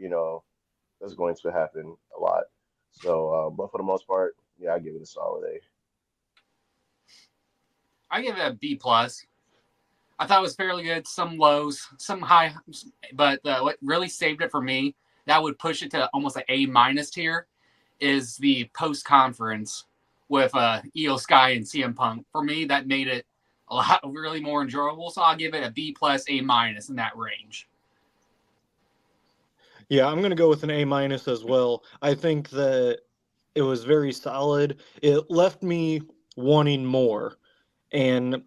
that's going to happen a lot. So, but for the most part, yeah, I give it a solid A. I give it a B plus. I thought it was fairly good. Some lows, some high, but what really saved it for me, that would push it to almost an A minus tier, is the post conference with Io Sky and CM Punk. For me, that made it a lot really more enjoyable. So I'll give it a B plus, A minus in that range. Yeah, I'm going to go with an A minus as well. I think that it was very solid. It left me wanting more. And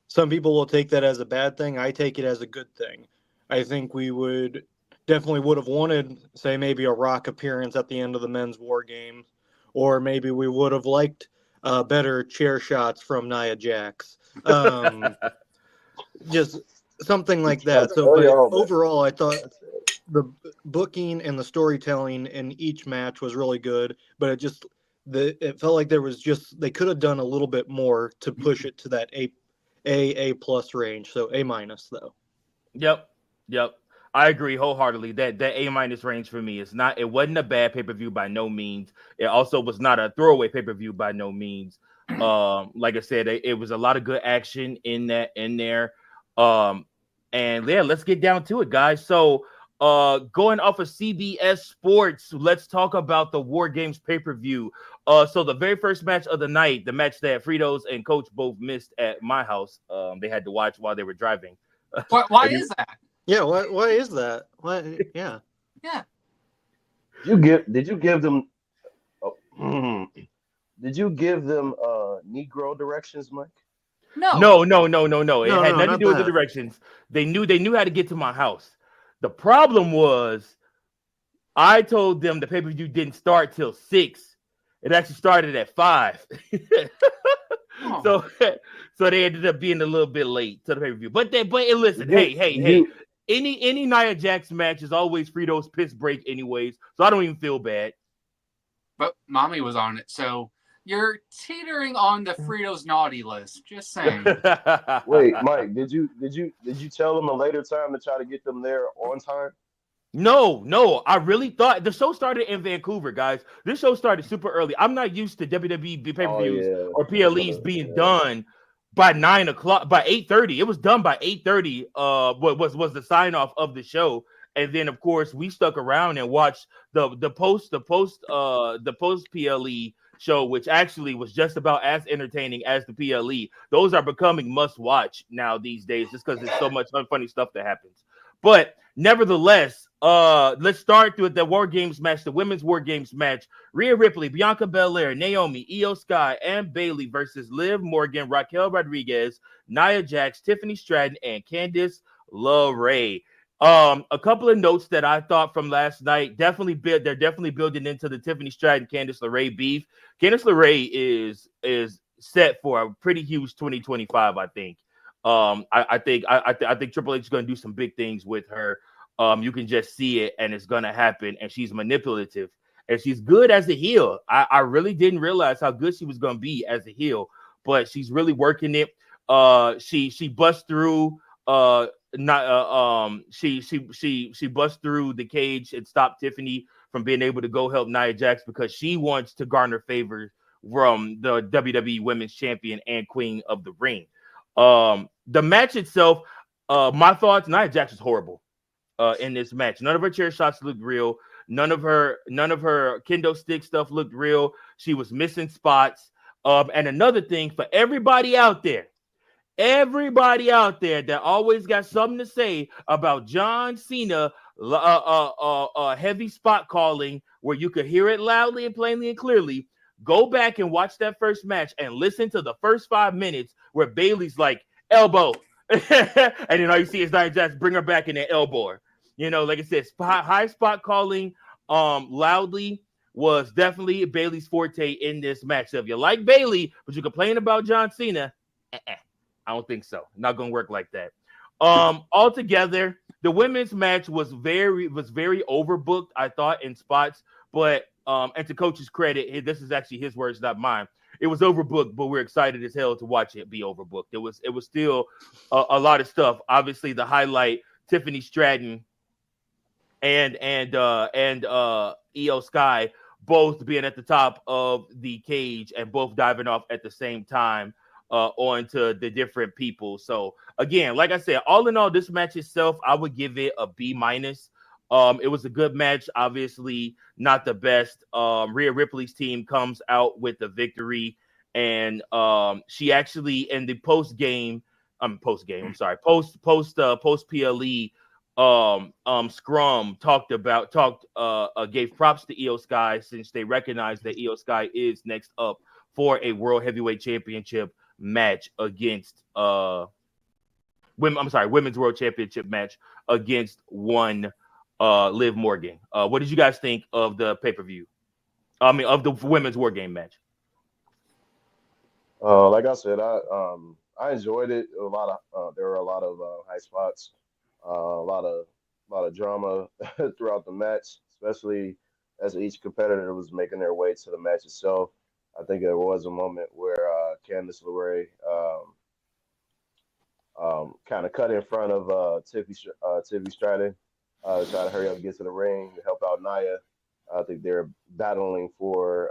some people will take that as a bad thing. I take it as a good thing. I think we definitely would have wanted, say, maybe a Rock appearance at the end of the men's War Games, or maybe we would have liked better chair shots from Nia Jax. Just something like that. So, but overall, I thought the booking and the storytelling in each match was really good, but it felt like they could have done a little bit more to push it to that A plus range. So A minus though. Yep. I agree wholeheartedly that A minus range for me it wasn't a bad pay-per-view by no means. It also was not a throwaway pay-per-view by no means. Like I said, it was a lot of good action in there. And yeah, let's get down to it, guys. So going off of CBS Sports, let's talk about the War Games pay-per-view. So the very first match of the night, the match that Fritos and Coach both missed at my house, they had to watch while they were driving. Why is that? Yeah, why is that? Why? Yeah. Yeah. Did you give them? Oh, did you give them Negro directions, Mike? No. It had nothing to do with the directions. They knew how to get to my house. The problem was, I told them the pay-per-view didn't start till 6. It actually started at 5. So they ended up being a little bit late to the pay-per-view. But listen, hey. Any Nia Jax match is always Fritos piss break anyways, so I don't even feel bad. But Mommy was on it, so you're teetering on the Fritos naughty list. Just saying. Wait, Mike, did you tell them a later time to try to get them there on time? No. I really thought the show started in Vancouver, guys. This show started super early. I'm not used to WWE pay-per-views or PLEs being done by 9 o'clock, by 8:30. It was done by 8:30. What was the sign off of the show, and then of course we stuck around and watched the post PLE show, which actually was just about as entertaining as the PLE. Those are becoming must watch now these days, just because there's so much funny stuff that happens. But nevertheless, let's start with the War Games match, the women's War Games match. Rhea Ripley, Bianca Belair, Naomi, Io Sky, and Bayley versus Liv Morgan, Raquel Rodriguez, Nia Jax, Tiffany Stratton, and Candice LeRae. A couple of notes that I thought from last night, they're definitely building into the Tiffany Stratton, Candice LeRae beef. Candice LeRae is set for a pretty huge 2025, I think. I think Triple H is going to do some big things with her. You can just see it, and it's going to happen. And she's manipulative, and she's good as a heel. I really didn't realize how good she was going to be as a heel, but she's really working it. She busts through. She busts through the cage and stopped Tiffany from being able to go help Nia Jax because she wants to garner favor from the WWE Women's Champion and Queen of the Ring. The match itself, my thoughts, Nia Jax was horrible in this match. None of her chair shots looked real. None of her kendo stick stuff looked real. She was missing spots. And another thing for everybody out there that always got something to say about John Cena heavy spot calling where you could hear it loudly and plainly and clearly, go back and watch that first match and listen to the first 5 minutes where Bayley's like, elbow. And then all you see is Nia Jax bring her back in the elbow. Like I said, high spot calling loudly was definitely Bayley's forte in this match. So if you like Bayley, but you complain about John Cena, I don't think so. Not going to work like that. Altogether, the women's match was very overbooked, I thought, in spots. But and to Coach's credit, this is actually his words, not mine. It was overbooked, but we're excited as hell to watch it be overbooked. It was still a lot of stuff. Obviously, the highlight, Tiffany Stratton and Io Sky both being at the top of the cage and both diving off at the same time onto the different people. So again, like I said, all in all, this match itself, I would give it a B minus. It was a good match, obviously not the best. Rhea Ripley's team comes out with the victory, and she actually in the post PLE Scrum gave props to Io Sky, since they recognized that Io Sky is next up for a World Heavyweight Championship match against Women's World Championship match against one Liv Morgan. What did you guys think of the pay-per-view? I mean, of the Women's War Game match? Like I said, I enjoyed it. There were a lot of high spots, a lot of drama throughout the match, especially as each competitor was making their way to the match itself. I think there was a moment where Candice LeRae kind of cut in front of Tiffy Stratton, trying to hurry up and get to the ring to help out Nia. I think they're battling for,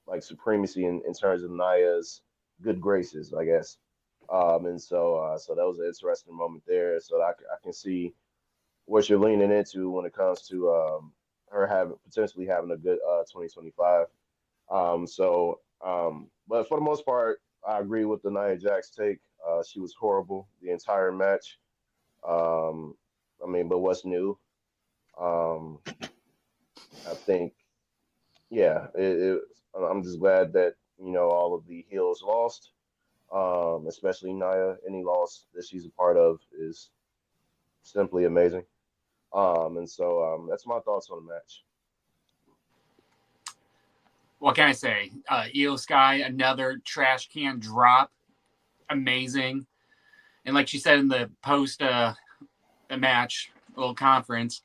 like supremacy in terms of Nia's good graces, I guess. And so that was an interesting moment there. So I can see what you're leaning into when it comes to her potentially having a good 2025. But for the most part, I agree with the Nia Jax take. She was horrible the entire match. But what's new? I think, yeah, I'm just glad that all of the heels lost, especially Nia. Any loss that she's a part of is simply amazing. That's my thoughts on the match. What can I say? Io Sky, another trash can drop. Amazing. And like she said in the post match little conference,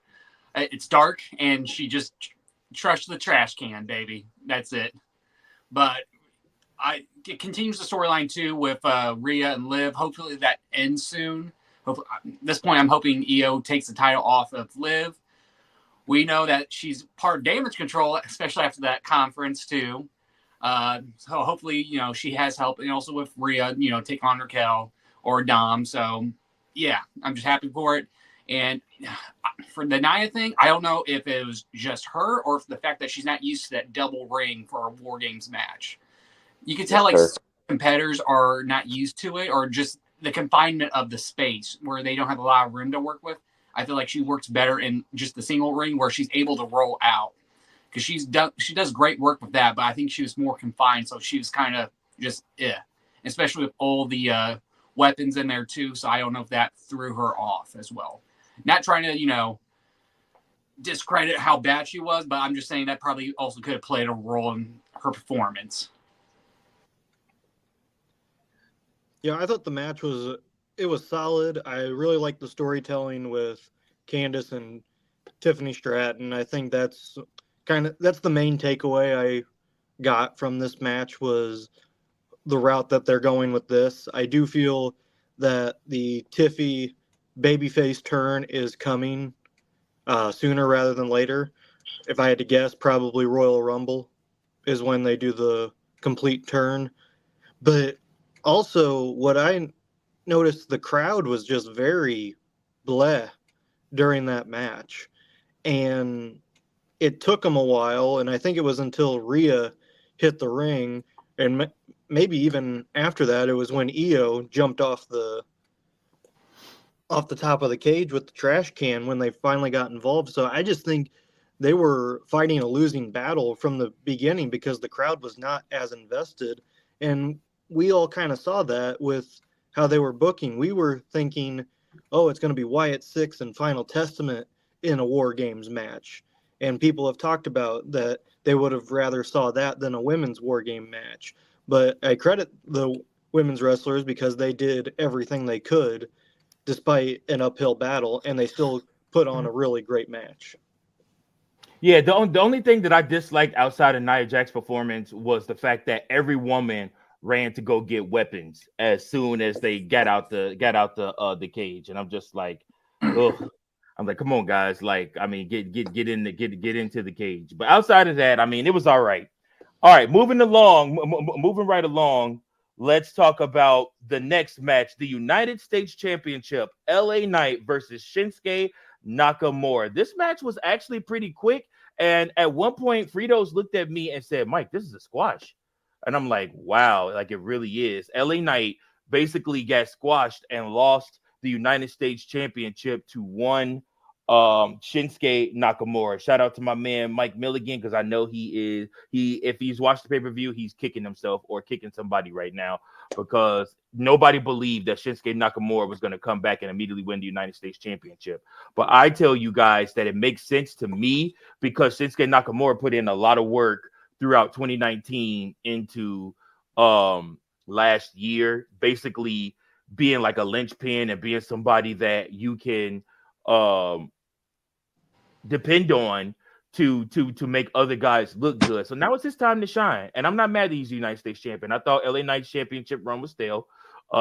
it's dark and she just trushed the trash can, baby. That's it. But it continues the storyline too with Rhea and Liv. Hopefully that ends soon. At this point, I'm hoping Io takes the title off of Liv. We know that she's part of Damage Control, especially after that conference too. So hopefully, she has help, and also with Rhea, take on Raquel or Dom. So yeah, I'm just happy for it. And for the Nia thing, I don't know if it was just her or if the fact that she's not used to that double ring for a War Games match. You can tell competitors are not used to it, or just the confinement of the space where they don't have a lot of room to work with. I feel like she works better in just the single ring where she's able to roll out, because she does great work with that. But I think she was more confined, so she was kind of just especially with all the weapons in there too. So I don't know if that threw her off as well. Not trying to discredit how bad she was, but I'm just saying that probably also could have played a role in her performance. Yeah, I thought the match was solid. I really liked the storytelling with Candice and Tiffany Stratton. I think that's the main takeaway I got from this match, was the route that they're going with this. I do feel that the Tiffy babyface turn is coming sooner rather than later. If I had to guess, probably Royal Rumble is when they do the complete turn. But also, what I noticed, the crowd was just very bleh during that match. And it took them a while, and I think it was until Rhea hit the ring, and maybe even after that, it was when Io jumped off the top of the cage with the trash can when they finally got involved. So I just think they were fighting a losing battle from the beginning because the crowd was not as invested. And we all kind of saw that with how they were booking. We were thinking, oh, it's going to be Wyatt Six and Final Testament in a War Games match. And people have talked about that they would have rather saw that than a women's War Game match. But I credit the women's wrestlers because they did everything they could despite an uphill battle, and they still put on a really great match. Yeah, the only thing that I disliked outside of Nia Jax's performance was the fact that every woman ran to go get weapons as soon as they got out the cage, and I'm just like, ugh. I'm like, come on, guys. Like, I mean, get into the cage. But outside of that, I mean, it was all right. All right, moving along, moving right along. Let's talk about the next match, the United States Championship, LA Knight versus Shinsuke Nakamura. This match was actually pretty quick. And at one point, Fritos looked at me and said, Mike, this is a squash. And I'm like, wow, like it really is. LA Knight basically got squashed and lost the United States Championship to one Shinsuke Nakamura. Shout out to my man Mike Milligan, because I know he if he's watched the pay-per-view, he's kicking himself or kicking somebody right now, because nobody believed that Shinsuke Nakamura was going to come back and immediately win the United States Championship. But I tell you guys that it makes sense to me, because Shinsuke Nakamura put in a lot of work throughout 2019 into last year, basically being like a linchpin and being somebody that you can depend on to make other guys look good. So now it's his time to shine. And I'm not mad that he's the United States champion. I thought LA Knight's championship run was stale.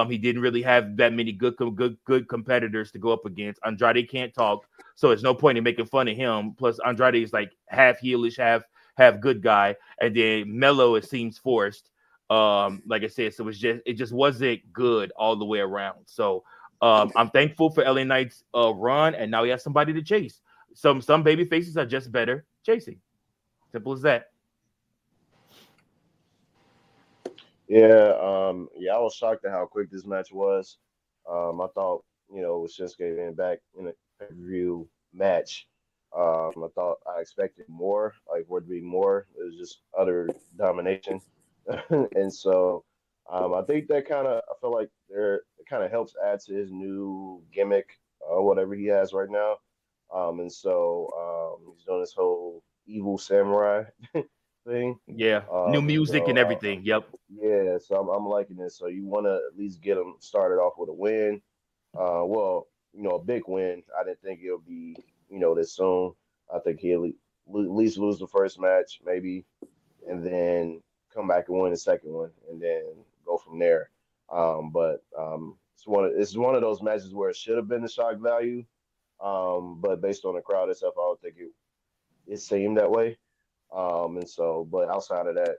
He didn't really have that many good competitors to go up against. Andrade can't talk, so there's no point in making fun of him. Plus, Andrade is like half heelish, half good guy, and then Melo, it seems forced. Like I said, so it just wasn't good all the way around. So I'm thankful for LA Knight's run, and now he has somebody to chase. Some baby faces are just better chasing. Simple as that. Yeah, I was shocked at how quick this match was. I thought, with Shinsuke being back in a pay-per-view match, I expected more, like for it to be more. It was just utter domination, and so I think I feel like it kind of helps add to his new gimmick, whatever he has right now. And so he's doing this whole evil samurai thing. Yeah, new music and everything. Yep. Yeah, so I'm liking this. So you want to at least get him started off with a win. Well, a big win. I didn't think it'll be, this soon. I think he'll at least lose the first match, maybe, and then come back and win the second one, and then go from there. But it's one of those matches where it should have been the shock value. But based on the crowd itself, I don't think it seemed that way. And so, but outside of that,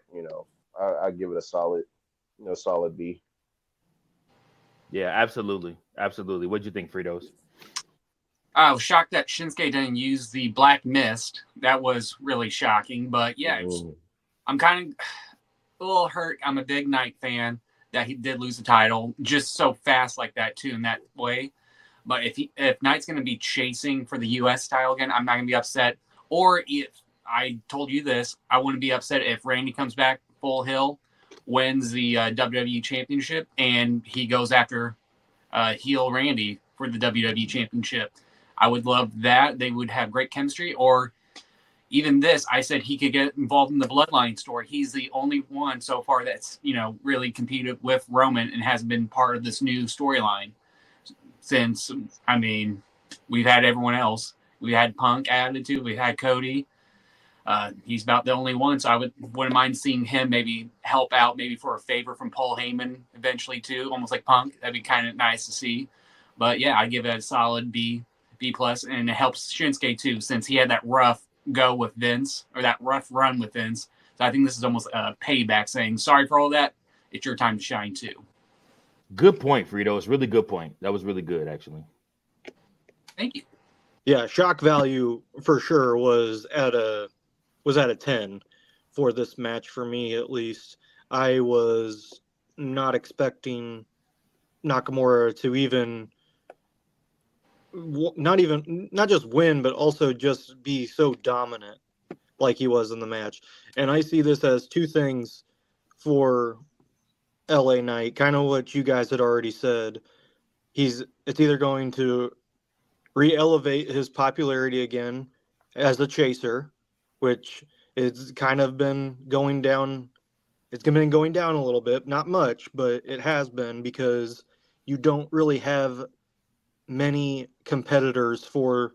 I give it a solid, solid B. Yeah, absolutely. Absolutely. What'd you think, Fritos? I was shocked that Shinsuke didn't use the Black Mist. That was really shocking. But yeah, I'm kind of a little hurt. I'm a big Knight fan that he did lose the title just so fast like that too, in that way. But if Knight's going to be chasing for the U.S. title again, I'm not going to be upset. Or if I told you this, I wouldn't be upset if Randy comes back full hill, wins the WWE Championship, and he goes after heel Randy for the WWE Championship. I would love that. They would have great chemistry. Or even this, I said he could get involved in the Bloodline story. He's the only one so far that's, really competed with Roman and has been part of this new storyline. Since, we've had everyone else. We had Punk added to. We had Cody. He's about the only one, so I wouldn't mind seeing him maybe help out, maybe for a favor from Paul Heyman eventually too, almost like Punk. That'd be kind of nice to see. But yeah, I give it a solid B plus, and it helps Shinsuke too, since he had that rough go with Vince, or that rough run with Vince. So I think this is almost a payback, saying sorry for all that. It's your time to shine too. Good point, Frito. It's really good point. That was really good, actually. Thank you. Yeah, shock value for sure was at a 10 for this match for me, at least. I was not expecting Nakamura to not just win, but also just be so dominant like he was in the match. And I see this as two things for LA Knight, kind of what you guys had already said. It's either going to re-elevate his popularity again as a chaser, which is kind of been going down. It's been going down a little bit, not much, but it has been, because you don't really have many competitors for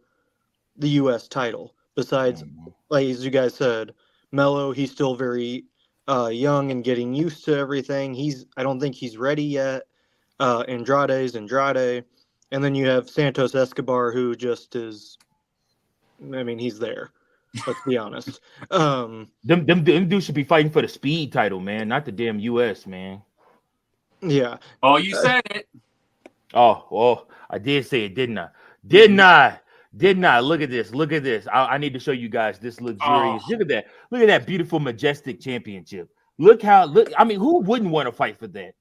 the U.S. title besides, like as you guys said, Melo. He's still very young and getting used to everything. I don't think he's ready yet. Andrade. And then you have Santos Escobar, who just is, I mean, he's there. Let's be honest. Them dudes should be fighting for the speed title, man, not the damn US, man. Yeah. Oh, you said it. Oh, well, I did say it, didn't I? Didn't I? Didn't I? Look at this. Look at this. I need to show you guys this luxurious. Oh. Look at that. Look at that beautiful, majestic championship. Look. I mean, who wouldn't want to fight for that?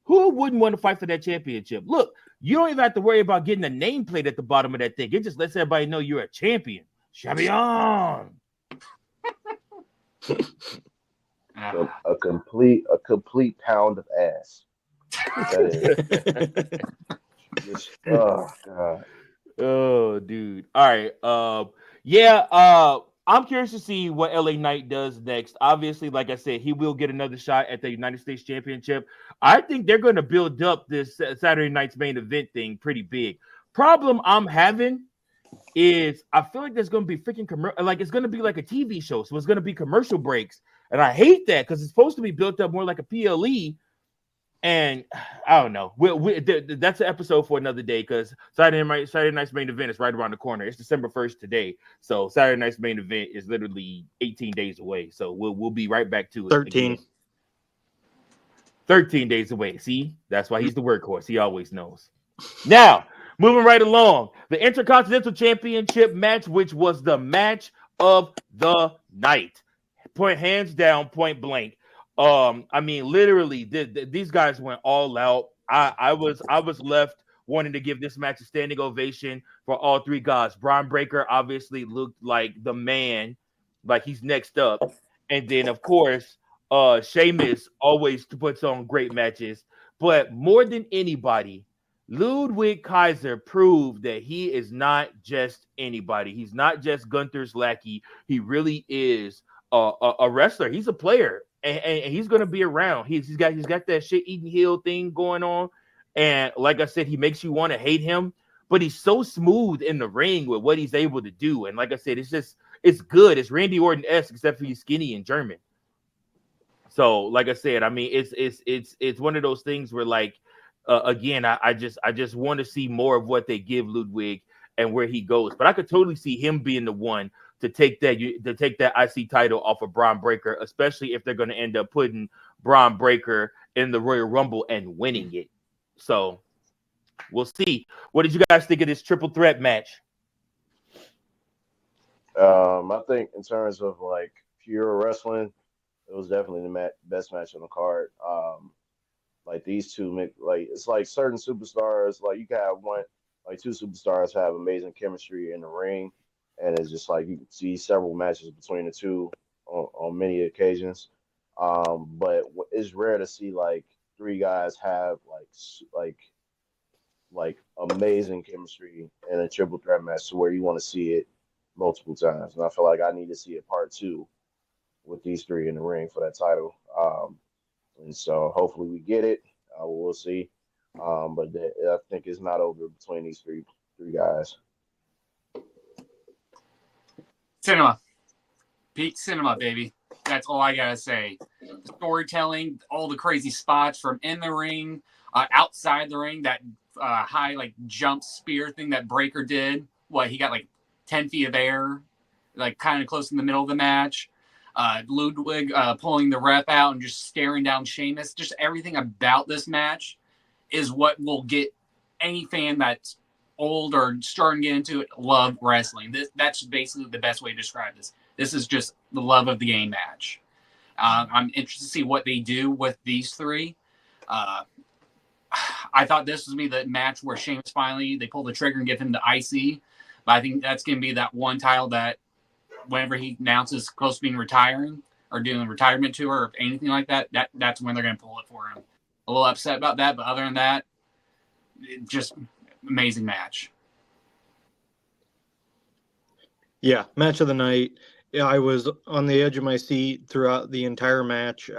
Who wouldn't want to fight for that championship? Look, you don't even have to worry about getting a nameplate at the bottom of that thing. It just lets everybody know you're a champion. Champion. A complete pound of ass. That is. Just, oh God. Oh, dude. All right. I'm curious to see what LA Knight does next. Obviously, like I said, he will get another shot at the United States Championship. I think they're going to build up this Saturday night's main event thing pretty big. Problem I'm having is I feel like there's going to be freaking like it's going to be like a TV show. So it's going to be commercial breaks. And I hate that because it's supposed to be built up more like a PLE. And I don't know. That's an episode for another day because Saturday night's main event is right around the corner. It's December 1st today. So Saturday night's main event is literally 18 days away. So we'll be right back to it. 13. Again. 13 days away. See? That's why he's the workhorse. He always knows. Now, moving right along. The Intercontinental Championship match, which was the match of the night. Hands down, point blank. I mean, literally, these guys went all out. I was left wanting to give this match a standing ovation for all three guys. Bron Breakker obviously looked like the man, like he's next up, and then of course, Sheamus always puts on great matches. But more than anybody, Ludwig Kaiser proved that he is not just anybody. He's not just Gunther's lackey. He really is a wrestler. He's a player. And he's gonna be around. He's got that shit eating heel thing going on, and like I said, he makes you want to hate him. But he's so smooth in the ring with what he's able to do, and like I said, it's good. It's Randy Orton-esque, except for he's skinny and German. So, like I said, I mean, it's one of those things where, like, again, I just want to see more of what they give Ludwig and where he goes. But I could totally see him being the one to take that IC title off of Bron Breakker, especially if they're going to end up putting Bron Breakker in the Royal Rumble and winning it. So we'll see. What did you guys think of this triple threat match? I think in terms of like pure wrestling, it was definitely the best match on the card. Like these two make like it's like certain superstars, like you can have two superstars have amazing chemistry in the ring. And it's just like you can see several matches between the two on many occasions. But it's rare to see like three guys have like amazing chemistry in a triple threat match to where you want to see it multiple times. And I feel like I need to see a part two with these three in the ring for that title. And so hopefully we get it. We'll see. But I think it's not over between these three guys. Cinema. Peak cinema, baby. That's all I gotta say. The storytelling, all the crazy spots from in the ring, outside the ring, that high like jump spear thing that Breakker did. He got like 10 feet of air, like kind of close in the middle of the match. Ludwig pulling the ref out and just staring down Sheamus. Just everything about this match is what will get any fan that's old or starting to get into it love wrestling. That's basically the best way to describe this. This is just the love of the game match. I'm interested to see what they do with these three. I thought this was going to be the match where Sheamus finally, they pull the trigger and give him the IC. But I think that's going to be that one title that whenever he announces close to being retiring or doing a retirement tour or anything like that, that's when they're going to pull it for him. A little upset about that, but other than that, just amazing match. Yeah, match of the night. I was on the edge of my seat throughout the entire match.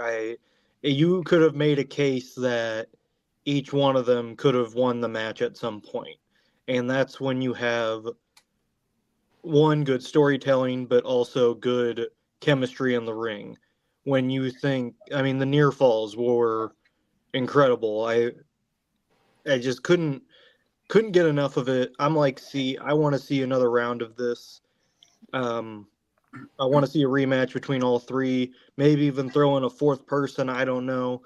You could have made a case that each one of them could have won the match at some point. And that's when you have one, good storytelling, but also good chemistry in the ring. When you think, I mean, the near falls were incredible. I just couldn't couldn't get enough of it. I'm like, I want to see another round of this. I want to see a rematch between all three, maybe even throw in a fourth person. I don't know,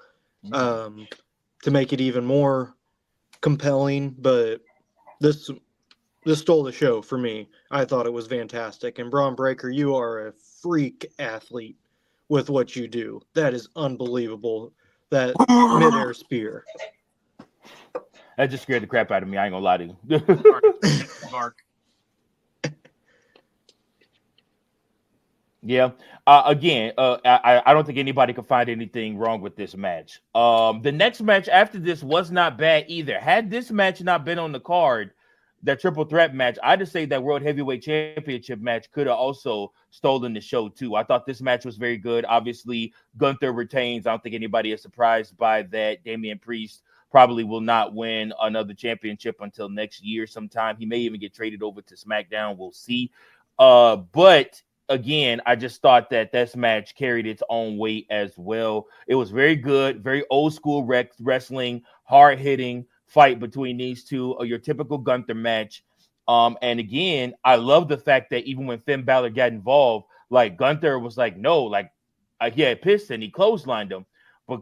to make it even more compelling. But this stole the show for me. I thought it was fantastic. And Braun Breaker, you are a freak athlete with what you do. That is unbelievable. That midair spear. That just scared the crap out of me. I ain't gonna lie to you. Mark. Yeah. Again, I don't think anybody could find anything wrong with this match. The next match after this was not bad either. Had this match not been on the card, that triple threat match, I'd just say that World Heavyweight Championship match could have also stolen the show too. I thought this match was very good. Obviously, Gunther retains. I don't think anybody is surprised by that. Damian Priest probably will not win another championship until next year sometime. He may even get traded over to SmackDown. We'll see. But again, I just thought that this match carried its own weight as well. It was very good, very old school wrestling, hard hitting fight between these two, or your typical Gunther match. And again, I love the fact that even when Finn Balor got involved, like Gunther was like, no, like he had pissed and he clotheslined him or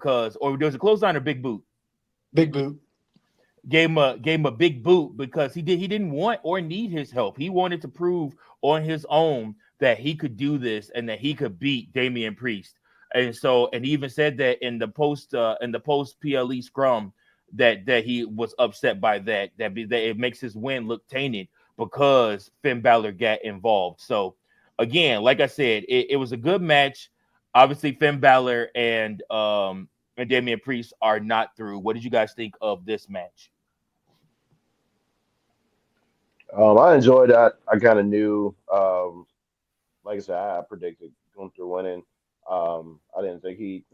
there was a clothesline or big boot. Big boot. Gave him a big boot because he didn't want or need his help. He wanted to prove on his own that he could do this and that he could beat Damian Priest. And he even said that in the post PLE scrum that he was upset by that it makes his win look tainted because Finn Balor got involved. So again, like I said, it was a good match. Obviously, Finn Balor and Damian Priest are not through. What did you guys think of this match? I enjoyed that. I kind of knew, like I said, I predicted Gunther winning. I didn't think he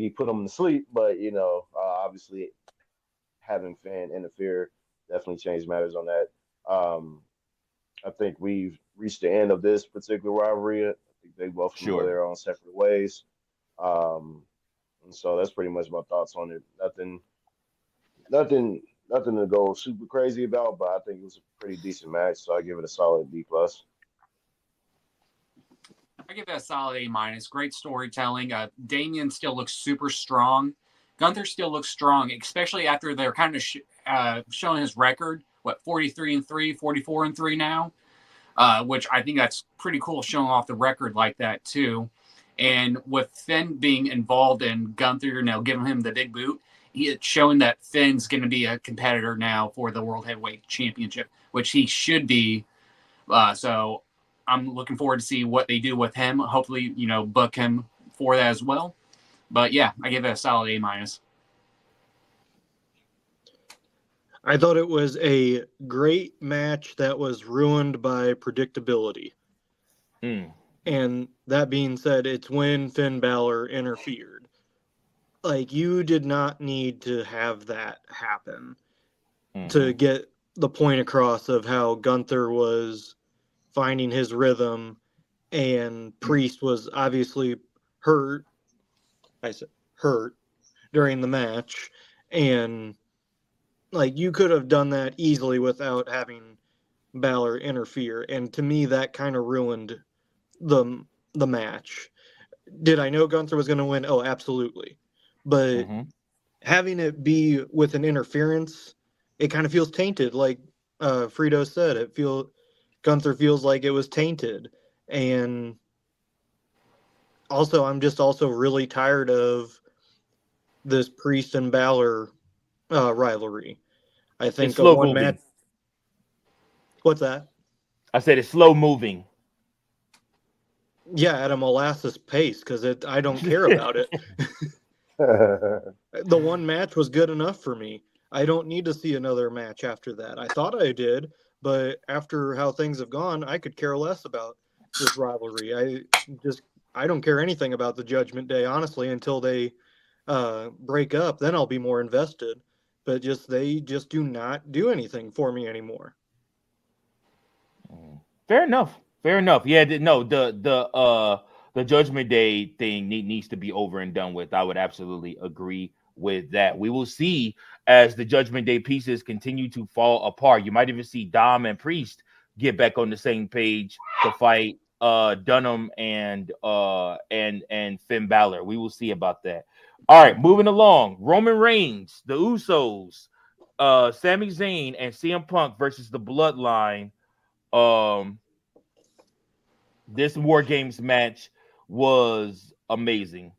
put him to sleep, but obviously having Finn interfere definitely changed matters on that. I think we've reached the end of this particular rivalry. I think they both can go their own separate ways. And so that's pretty much my thoughts on it. Nothing to go super crazy about, but I think it was a pretty decent match, so I give it a solid B+. I give that a solid A-. Great storytelling. Damian still looks super strong. Gunther still looks strong, especially after they're kind of showing his record. 43-3, 44-3 now, which I think that's pretty cool, showing off the record like that too. And with Finn being involved in Gunther, giving him the big boot, it's showing that Finn's going to be a competitor now for the World Heavyweight Championship, which he should be. So I'm looking forward to see what they do with him. Hopefully, book him for that as well. But yeah, I give it a solid A-. I thought it was a great match that was ruined by predictability. And that being said, it's when Finn Balor interfered. Like, you did not need to have that happen to get the point across of how Gunther was finding his rhythm and Priest was obviously hurt. I said hurt during the match. And like, you could have done that easily without having Balor interfere. And to me, that kind of ruined the match. Did I know Gunther was going to win? Oh, absolutely. But having it be with an interference, it kind of feels tainted. Like Frito said, Gunther feels like it was tainted. And also, I'm just also really tired of this Priest and Balor rivalry. I think it's slow one moving. match. What's that? I said it's slow moving. Yeah, at a molasses pace, because I don't care about it. The one match was good enough for me. I don't need to see another match after that. I thought I did, but after how things have gone, I could care less about this rivalry. I don't care anything about the Judgment Day, honestly, until they break up. Then I'll be more invested. But they just do not do anything for me anymore. Fair enough. Yeah, the Judgment Day thing needs to be over and done with. I would absolutely agree with that. We will see as the Judgment Day pieces continue to fall apart. You might even see Dom and Priest get back on the same page to fight Dunham and Finn Balor. We will see about that. All right, moving along. Roman Reigns, the Usos, Sami Zayn, and CM Punk versus the Bloodline. This War Games match was amazing.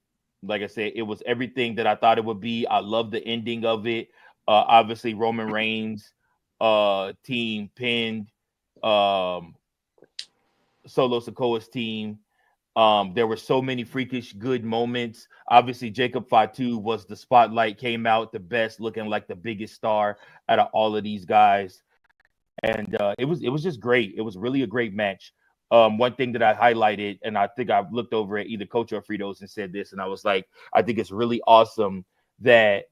Like I said, it was everything that I thought it would be. I love the ending of it. Obviously, Roman Reigns team pinned Solo Sikoa's team. There were so many freakish good moments. Obviously, Jacob Fatu was the spotlight, came out the best, looking like the biggest star out of all of these guys. And it was just great. It was really a great match. One thing that I highlighted, and I think I looked over at either Coach or Fritos and said this, and I was like, I think it's really awesome that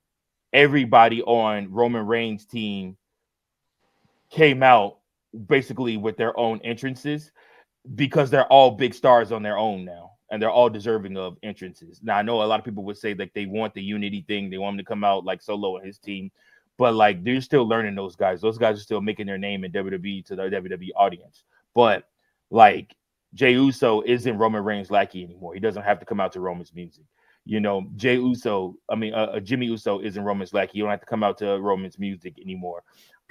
everybody on Roman Reigns' team came out basically with their own entrances, because they're all big stars on their own now, and they're all deserving of entrances. Now, I know a lot of people would say like they want the unity thing, they want them to come out like Solo and his team, but like they're still learning those guys. Those guys are still making their name in WWE to their WWE audience. But like Jey Uso isn't Roman Reigns' lackey anymore. He doesn't have to come out to Roman's music. You know, Jimmy Uso isn't Roman's lackey. You don't have to come out to Roman's music anymore.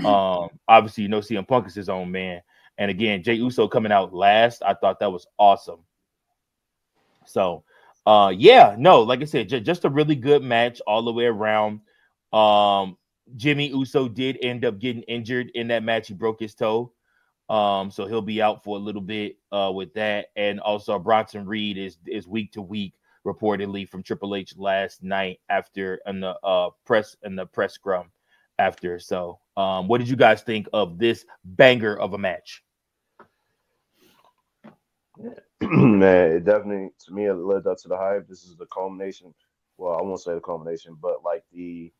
Obviously, you know, CM Punk is his own man. And again, Jey Uso coming out last, I thought that was awesome. So, like I said, just a really good match all the way around. Jimmy Uso did end up getting injured in that match. He broke his toe. So he'll be out for a little bit with that. And also Bronson Reed is week to week, reportedly, from Triple H last night after in the press scrum after. So what did you guys think of this banger of a match? Man, it definitely, to me, it led up to the hype. This is the culmination. Well, I won't say the culmination, but like the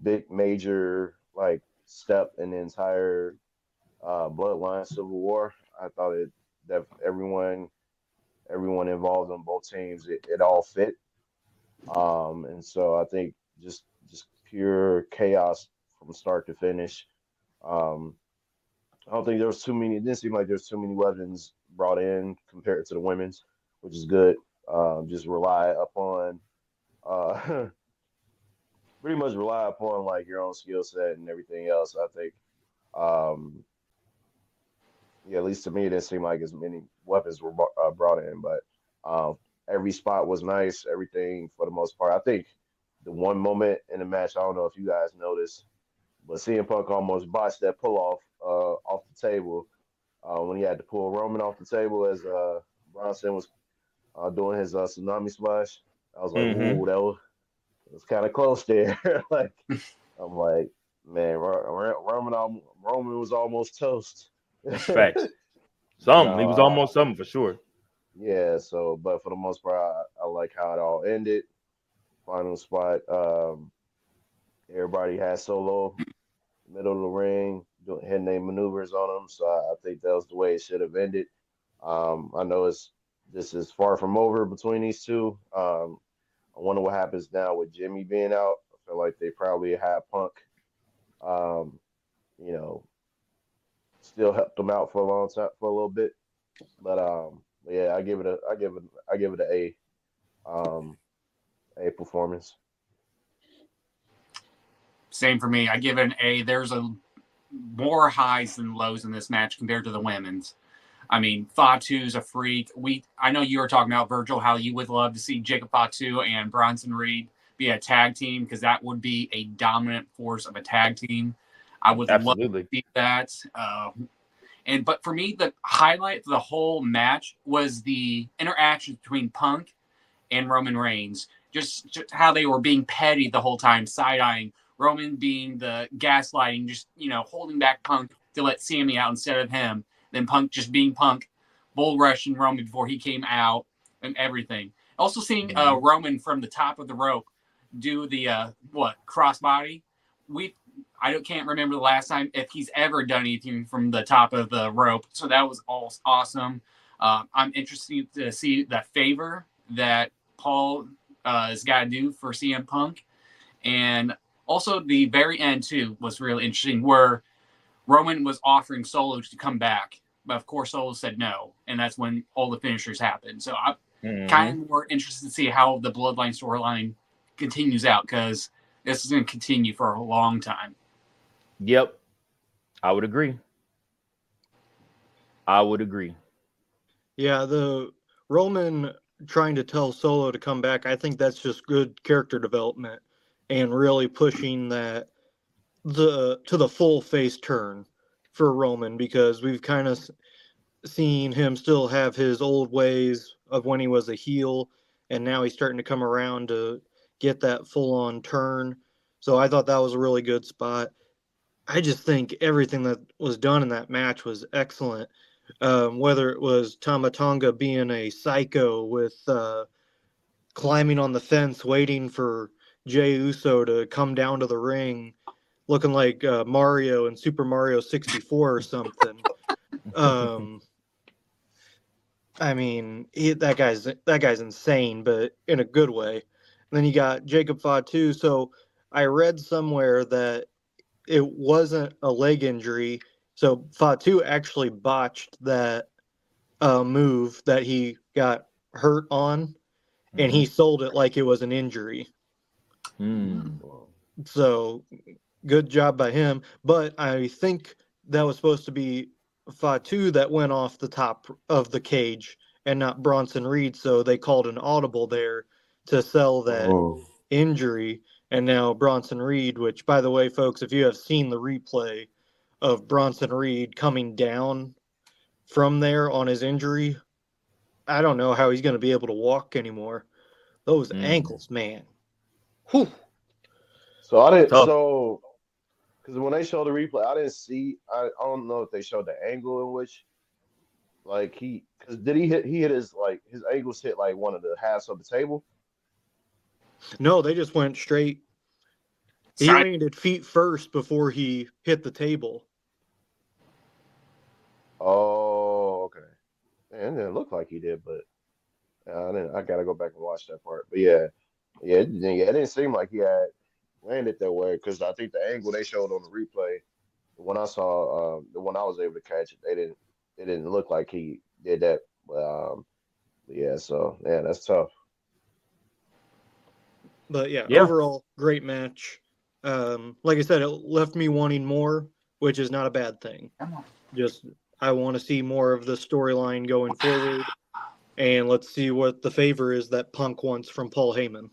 big major like step in the entire Bloodline Civil War. I thought that everyone involved on both teams, it all fit. And so I think just pure chaos from start to finish. I don't think there was too many. It didn't seem like there's too many weapons brought in compared to the women's, which is good. Just rely upon, pretty much rely upon like your own skill set and everything else. I think, at least to me, it didn't seem like as many weapons were brought in, but every spot was nice. Everything for the most part. I think the one moment in the match, I don't know if you guys noticed, but CM Punk almost botched that pull off the table when he had to pull Roman off the table as Bronson was doing his tsunami splash. I was like, ooh, that was kind of close there. Like, I'm like, man, Roman was almost toast. Facts. He was almost something for sure. Yeah. So, but for the most part, I like how it all ended. Final spot. Everybody had Solo middle of the ring, hitting their maneuvers on him. So I think that was the way it should have ended. I know this is far from over between these two. I wonder what happens now with Jimmy being out. I feel like they probably have Punk, still helped them out for a long time, for a little bit. But yeah, I give it an A performance. Same for me. I give it an A. There's more highs than lows in this match compared to the women's. I mean, Fatu's a freak. I know you were talking about, Virgil, how you would love to see Jacob Fatu and Bronson Reed be a tag team, because that would be a dominant force of a tag team. I would love to see that. But for me, the highlight of the whole match was the interaction between Punk and Roman Reigns. Just how they were being petty the whole time, side-eyeing. Roman being the gaslighting, just, holding back Punk to let Sammy out instead of him. Then Punk just being Punk, bull rushing Roman before he came out and everything. Also seeing Roman from the top of the rope do the crossbody. I can't remember the last time if he's ever done anything from the top of the rope. So that was all awesome. I'm interested to see the favor that Paul has got to do for CM Punk. And also the very end, too, was really interesting, where Roman was offering Solo to come back. But, of course, Solo said no. And that's when all the finishers happened. So I'm kind of more interested to see how the Bloodline storyline continues out, because this is going to continue for a long time. Yep. I would agree. Yeah, the Roman trying to tell Solo to come back, I think that's just good character development and really pushing that to the full face turn for Roman, because we've kind of seen him still have his old ways of when he was a heel, and now he's starting to come around to get that full on turn. So I thought that was a really good spot. I just think everything that was done in that match was excellent. Whether it was Tama Tonga being a psycho with climbing on the fence, waiting for Jey Uso to come down to the ring, looking like Mario in Super Mario 64 or something. I mean, that guy's insane, but in a good way. And then you got Jacob Fatu. So I read somewhere that it wasn't a leg injury. So Fatu actually botched that move that he got hurt on, and he sold it like it was an injury. So good job by him. But I think that was supposed to be Fatu that went off the top of the cage and not Bronson Reed. So they called an audible there to sell that injury. And now Bronson Reed, which, by the way, folks, if you have seen the replay of Bronson Reed coming down from there on his injury, I don't know how he's going to be able to walk anymore. Those ankles, man. Whew. So I didn't. So because when they showed the replay, I didn't see. I don't know if they showed the angle in which, like because did he hit? He hit his ankles hit like one of the halves of the table. No, they just went straight. He landed feet first before he hit the table. Oh, okay. And it didn't look like he did, but I gotta go back and watch that part. But it didn't seem like he had landed that way, because I think the angle they showed on the replay, when I saw the one I was able to catch, it didn't look like he did that. But that's tough. But overall, great match. Like I said, it left me wanting more, which is not a bad thing. Just I want to see more of the storyline going forward, and let's see what the favor is that Punk wants from Paul Heyman.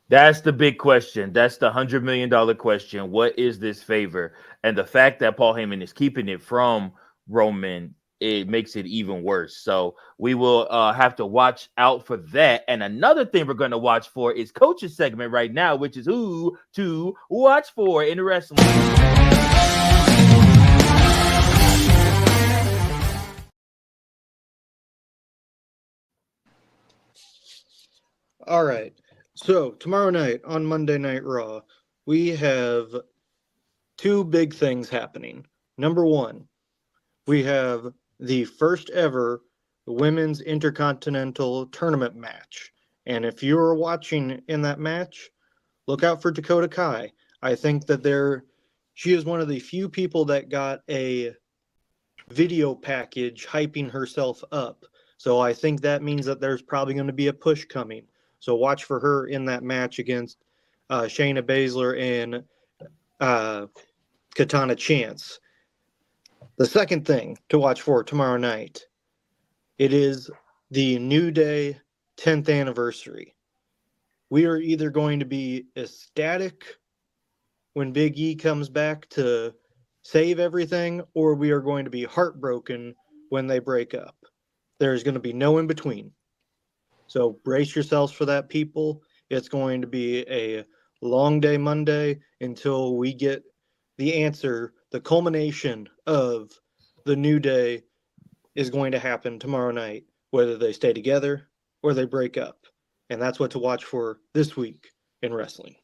That's the big question. That's the $100 million question. What is this favor? And the fact that Paul Heyman is keeping it from Roman, it makes it even worse. So we will have to watch out for that. And another thing we're going to watch for is Coach's segment right now, which is who to watch for in wrestling. All right. So tomorrow night on Monday Night Raw, we have two big things happening. Number one, we have the first ever Women's Intercontinental Tournament match. And if you were watching in that match, look out for Dakota Kai. I think that she is one of the few people that got a video package hyping herself up. So I think that means that there's probably going to be a push coming. So watch for her in that match against Shayna Baszler and Katana Chance. The second thing to watch for tomorrow night, it is the New Day 10th anniversary. We are either going to be ecstatic when Big E comes back to save everything, or we are going to be heartbroken when they break up. There's going to be no in between. So brace yourselves for that, people. It's going to be a long day Monday until we get the answer. The culmination of the New Day is going to happen tomorrow night, whether they stay together or they break up. And that's what to watch for this week in wrestling.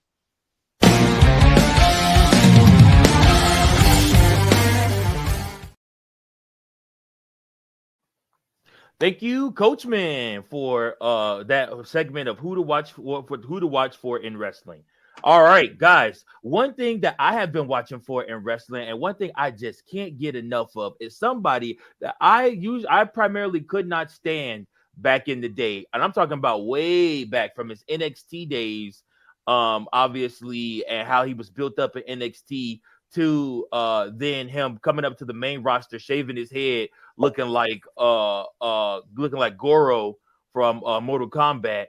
Thank you, Coachman, for that segment of who to watch for who to watch for in wrestling. All right, guys. One thing that I have been watching for in wrestling, and one thing I just can't get enough of, is somebody that I primarily could not stand back in the day, and I'm talking about way back from his NXT days, obviously, and how he was built up in NXT to then him coming up to the main roster, shaving his head, looking like Goro from Mortal Kombat.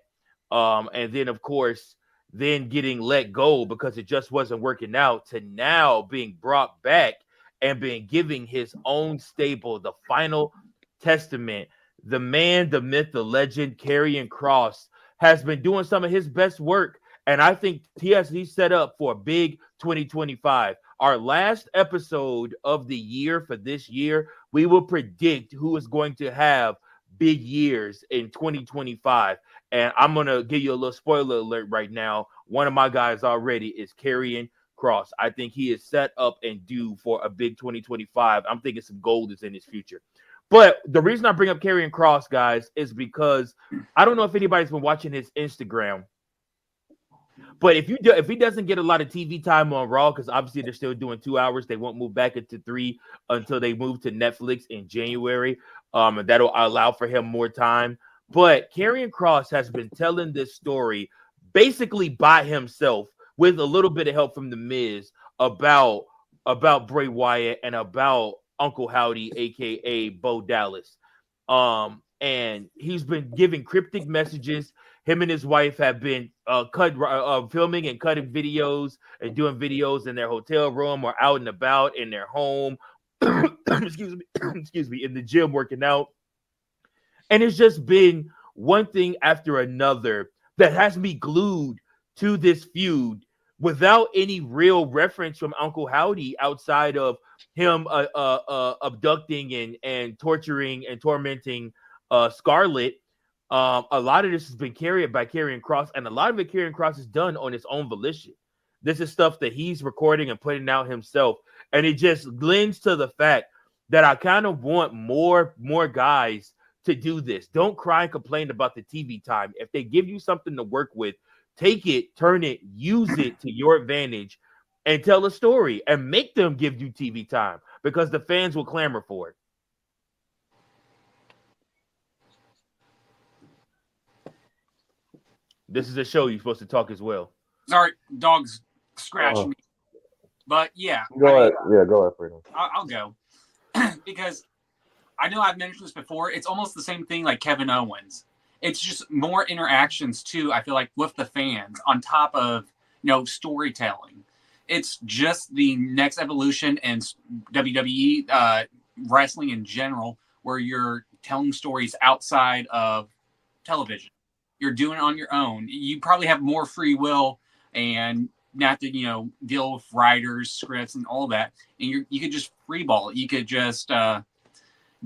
And then of course then getting let go because it just wasn't working out, to now being brought back and being giving his own stable the final testament. The man, the myth, the legend, Karrion Kross has been doing some of his best work, and I think he's set up for a big 2025. Our last episode of the year for this year, we will predict who is going to have big years in 2025. And I'm going to give you a little spoiler alert right now. One of my guys already is Karrion Kross. I think he is set up and due for a big 2025. I'm thinking some gold is in his future. But the reason I bring up Karrion Kross, guys, is because I don't know if anybody's been watching his Instagram. But if he doesn't get a lot of TV time on Raw, because obviously they're still doing 2 hours, they won't move back into 3 until they move to Netflix in January. And that'll allow for him more time. But Karrion Kross has been telling this story basically by himself, with a little bit of help from The Miz, about Bray Wyatt and about Uncle Howdy, aka Bo Dallas. And he's been giving cryptic messages. Him and his wife have been filming and cutting videos and doing videos in their hotel room or out and about in their home. excuse me, in the gym working out. And it's just been one thing after another that has me glued to this feud without any real reference from Uncle Howdy outside of him abducting and torturing and tormenting Scarlett. A lot of this has been carried by Karrion Kross, and a lot of it Karrion Kross has done on his own volition. This is stuff that he's recording and putting out himself, and it just lends to the fact that I kind of want more guys to do this. Don't cry and complain about the TV time. If they give you something to work with, take it, turn it, use it to your advantage, and tell a story and make them give you TV time, because the fans will clamor for it. This is a show you're supposed to talk as well. Sorry, dog's scratching me. But yeah. Go ahead. Yeah, go ahead, Fredo. I'll go. Because I know I've mentioned this before. It's almost the same thing like Kevin Owens. It's just more interactions too, I feel like, with the fans on top of, storytelling. It's just the next evolution in WWE wrestling in general, where you're telling stories outside of television. You're doing it on your own. You probably have more free will and not to, deal with writers, scripts, and all that. And you could just freeball it. You could just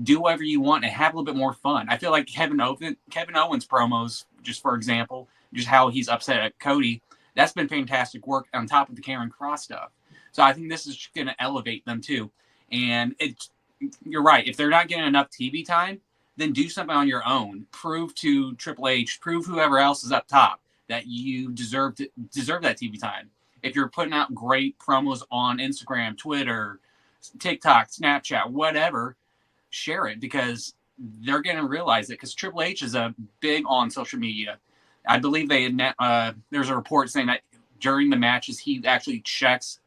do whatever you want and have a little bit more fun. I feel like Kevin Owens promos, just for example, just how he's upset at Cody, that's been fantastic work on top of the Karrion Kross stuff. So I think this is going to elevate them too. And you're right. If they're not getting enough TV time, then do something on your own. Prove to Triple H, prove whoever else is up top that you deserve that TV time. If you're putting out great promos on Instagram, Twitter, TikTok, Snapchat, whatever, share it, because they're going to realize it, because Triple H is big on social media. I believe there's a report saying that during the matches he actually checks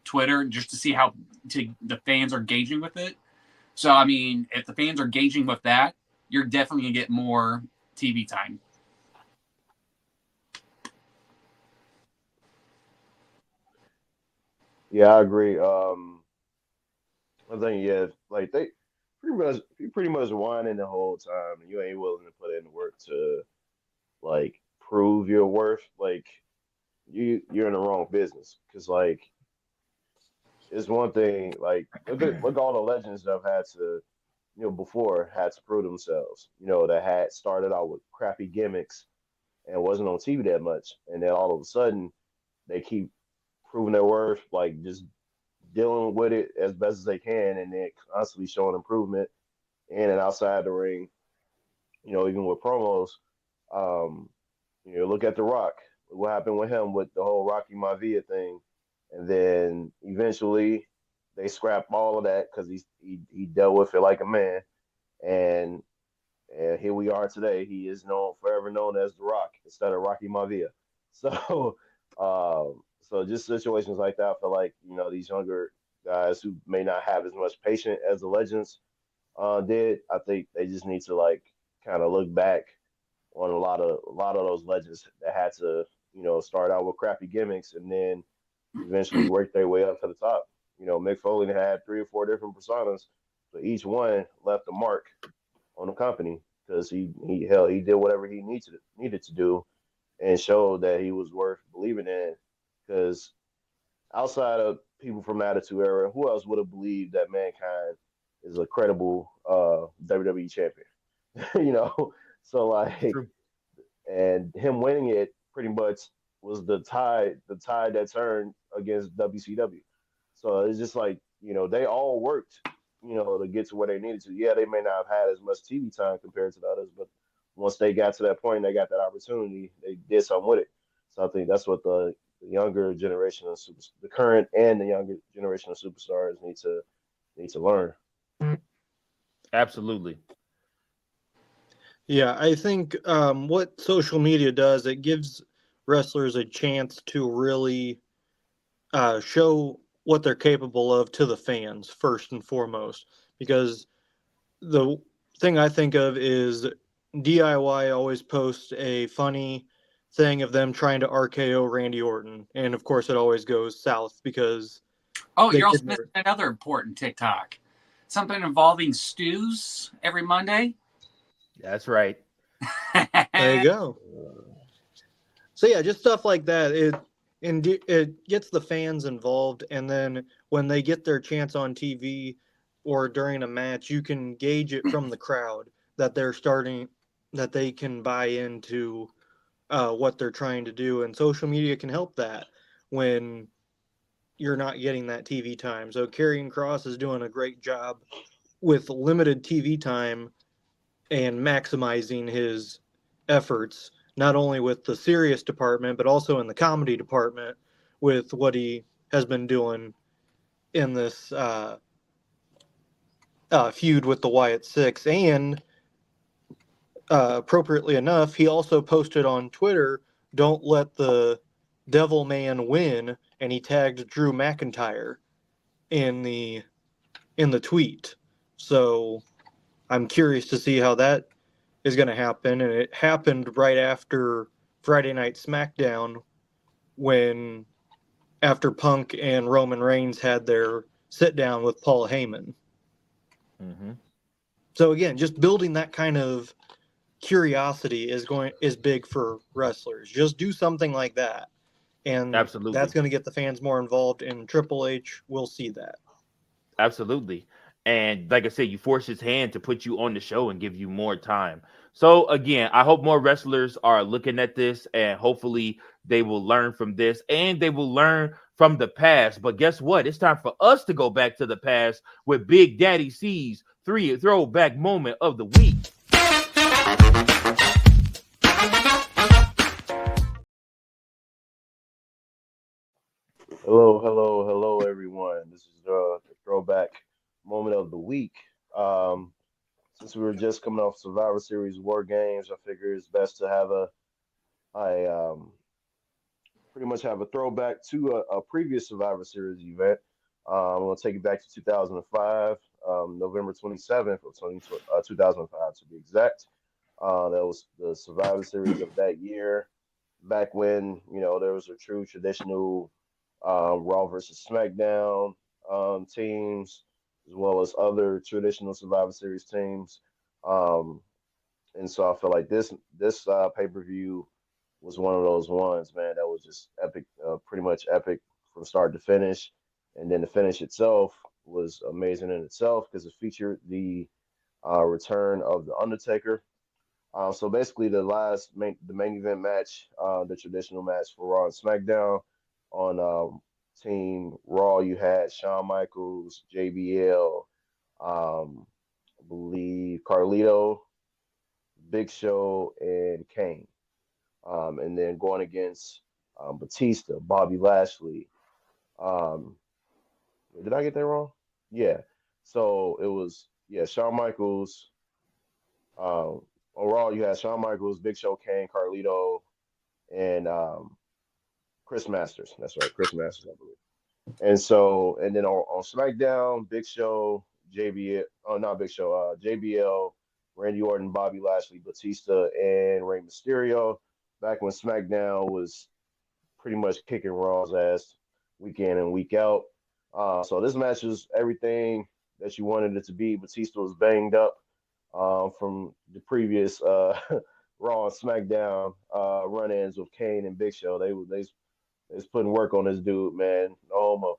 Twitter just to see how the fans are engaging with it. So, I mean, if the fans are engaging with that, you're definitely going to get more TV time. Yeah, I agree. I think, like they pretty much whining the whole time, and you ain't willing to put in the work to like prove your worth. Like you're in the wrong business, because like it's one thing. Like look at all the legends that have had to, before had to prove themselves. That had started out with crappy gimmicks and wasn't on TV that much, and then all of a sudden they keep proving their worth, like just dealing with it as best as they can, and then constantly showing improvement in and outside the ring. even with promos, um, look at The Rock. What happened with him with the whole Rocky Maivia thing, and then eventually they scrapped all of that because he dealt with it like a man, and here we are today. He is forever known as The Rock instead of Rocky Maivia. So, so just situations like that. I feel like these younger guys who may not have as much patience as the legends did. I think they just need to like kind of look back on a lot of those legends that had to start out with crappy gimmicks and then eventually work their way up to the top. Mick Foley had 3 or 4 different personas, but each one left a mark on the company because he did whatever he needed to do and showed that he was worth believing in. Because outside of people from the Attitude Era, who else would have believed that Mankind is a credible WWE champion? you know, so like, True. and him winning it pretty much was the tide that turned against WCW. So it's just like they all worked, to get to where they needed to. Yeah, they may not have had as much TV time compared to the others, but once they got to that point, they got that opportunity, they did something with it. So I think that's what the younger generation of the current and the younger generation of superstars need to learn. Absolutely. Yeah, I think what social media does, it gives wrestlers a chance to really show what they're capable of to the fans first and foremost. Because the thing I think of is DIY always posts a funny thing of them trying to RKO Randy Orton, and of course it always goes south because Oh, they you're also didn't. missing another important TikTok. Something involving stews every Monday. That's right. There you go. So yeah, just stuff like that. It gets the fans involved, and then when they get their chance on TV or during a match, you can gauge it from the crowd that they can buy into what they're trying to do, and social media can help that when you're not getting that TV time. So Karrion Kross is doing a great job with limited TV time and maximizing his efforts, not only with the serious department, but also in the comedy department with what he has been doing in this feud with the Wyatt Six. And appropriately enough, he also posted on Twitter, "Don't let the Devil Man win," and he tagged Drew McIntyre in the tweet. So I'm curious to see how that is going to happen. And it happened right after Friday Night SmackDown when after Punk and Roman Reigns had their sit down with Paul Heyman. Mm-hmm. So again, just building that kind of curiosity is big for wrestlers. Just do something like that, and that's Absolutely. going to get the fans more involved. And Triple H will see that. Absolutely. And like I said, you force his hand to put you on the show and give you more time. So again, I hope more wrestlers are looking at this and hopefully they will learn from this and they will learn from the past. But guess what? It's time for us to go back to the past with Big Daddy C's throwback moment of the week. Hello, hello, hello, everyone. This is the throwback moment of the week. Um, since we were just coming off Survivor Series War Games, I figure it's best to have I pretty much have a throwback to a previous Survivor Series event. I'm going to take it back to 2005, November 27th of 2005 to be exact. That was the Survivor Series of that year, back when there was a true traditional Raw versus SmackDown teams, as well as other traditional Survivor Series teams. Um, and so I feel like this pay per view was one of those ones, man, that was just epic, pretty much epic from start to finish. And then the finish itself was amazing in itself because it featured the return of the Undertaker. So basically, the main event match, the traditional match for Raw and SmackDown on Team Raw, you had Shawn Michaels, JBL, I believe Carlito, Big Show, and Kane. And then going against Batista, Bobby Lashley. Um, did I get that wrong? Yeah. So it was Shawn Michaels. Overall, you had Shawn Michaels, Big Show, Kane, Carlito, and Chris Masters. That's right, Chris Masters, I believe. And so, and then on SmackDown, Big Show, JBL, oh, not Big Show, JBL, Randy Orton, Bobby Lashley, Batista, and Rey Mysterio. Back when SmackDown was pretty much kicking Raw's ass week in and week out. So this match was everything that you wanted it to be. Batista was banged up from the previous Raw and SmackDown run-ins with Kane and Big Show. They was putting work on this dude, man. No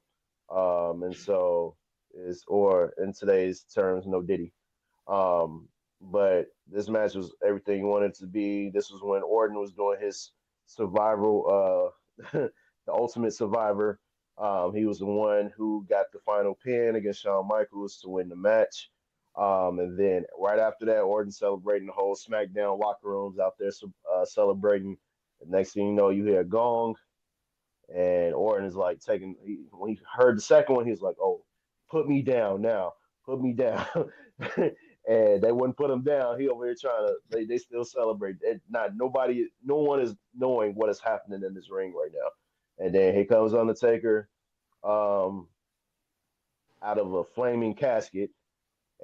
homo. And so is or in today's terms, no Diddy. But this match was everything you wanted it to be. This was when Orton was doing his survival, the Ultimate Survivor. He was the one who got the final pin against Shawn Michaels to win the match. And then right after that, Orton celebrating the whole SmackDown locker rooms out there celebrating. The next thing you know, you hear a gong, and Orton is like when he heard the second one, he was like, "Oh, put me down now, put me down." And they wouldn't put him down. He over here trying to. They still celebrate. No one is knowing what is happening in this ring right now. And then here comes Undertaker, out of a flaming casket,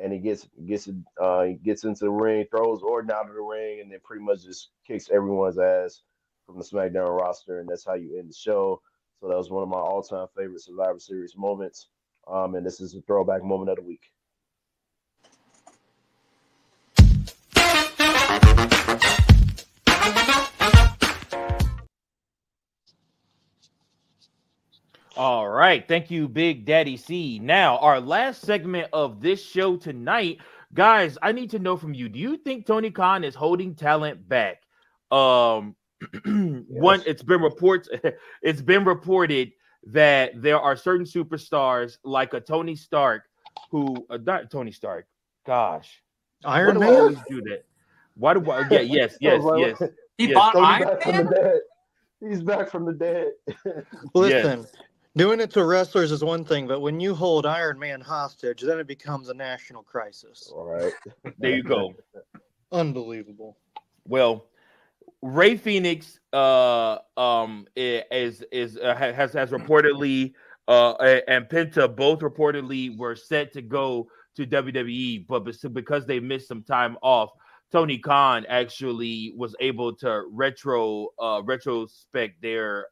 and he gets into the ring, throws Orton out of the ring, and then pretty much just kicks everyone's ass from the SmackDown roster, and that's how you end the show. So that was one of my all-time favorite Survivor Series moments, and this is a throwback moment of the week. All right. Thank you, Big Daddy C. Now, our last segment of this show tonight, guys, I need to know from you. Do you think Tony Khan is holding talent back? One, it's been reported that there are certain superstars like a Tony Stark not Tony Stark. Gosh. Iron Why do I Man. always do that? Why do I? Yeah, yes. He Yes, bought Tony Iron back from Man? the dead. He's back from the dead. Listen, doing it to wrestlers is one thing, but when you hold Iron Man hostage, then it becomes a national crisis. All right. There you go. Unbelievable. Well, Ray Phoenix has reportedly and Penta both reportedly were set to go to WWE, but because they missed some time off, Tony Khan actually was able to retrospect their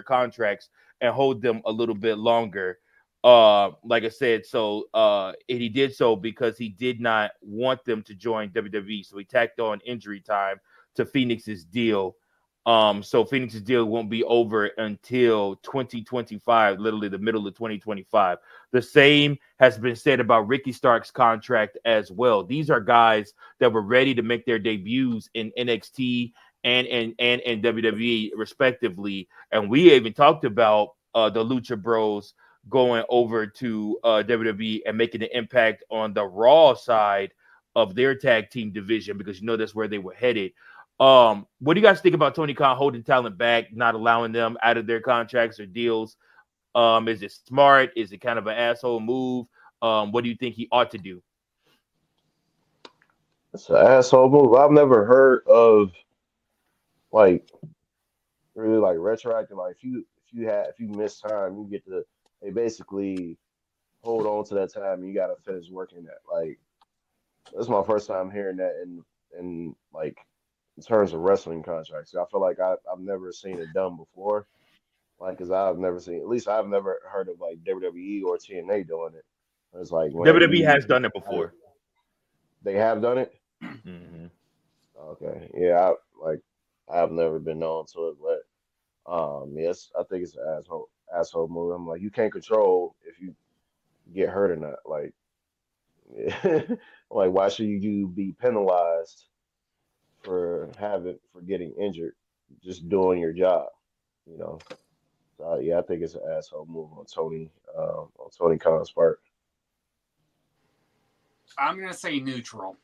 contracts and hold them a little bit longer. Like I said, so and he did so because he did not want them to join WWE, so he tacked on injury time to Phoenix's deal. So Phoenix's deal won't be over until 2025, literally the middle of 2025. The same has been said about Ricky Stark's contract as well. These are guys that were ready to make their debuts in NXT and WWE respectively. And we even talked about the Lucha Bros going over to WWE and making an impact on the Raw side of their tag team division, because that's where they were headed. What do you guys think about Tony Khan holding talent back, not allowing them out of their contracts or deals? Is it smart? Is it kind of an asshole move? What do you think he ought to do? It's an asshole move. I've never heard of really retroactive. Like if you miss time, you get to they basically hold on to that time. And you got to finish working that. Like that's my first time hearing that in terms of wrestling contracts. I feel like I've never seen it done before. Because I've never seen, at least I've never heard of WWE or TNA doing it. It's like WWE has done it before. They have done it. Mm-hmm. Okay, yeah, I've never been known to it, but yes, I think it's an asshole move. I'm like, you can't control if you get hurt or not. Like, like why should you be penalized for getting injured, just doing your job? Yeah, I think it's an asshole move on Tony Khan's part. I'm gonna say neutral.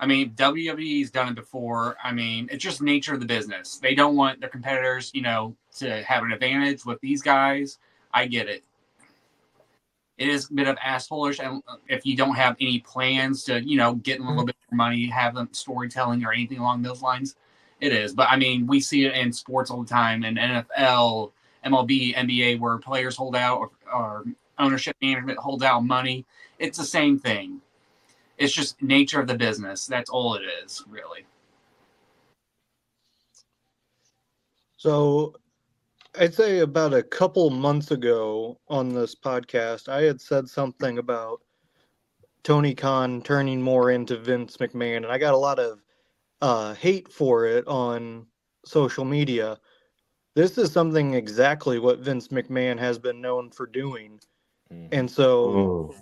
I mean, WWE's done it before. I mean, it's just nature of the business. They don't want their competitors, to have an advantage with these guys. I get it. It is a bit of assholish, and if you don't have any plans to, get a little bit more money, have them storytelling or anything along those lines, it is. But I mean, we see it in sports all the time, in NFL, MLB, NBA, where players hold out or ownership management holds out money. It's the same thing. It's just nature of the business. That's all it is, really. So I'd say about a couple months ago on this podcast, I had said something about Tony Khan turning more into Vince McMahon, and I got a lot of hate for it on social media. This is something exactly what Vince McMahon has been known for doing. And so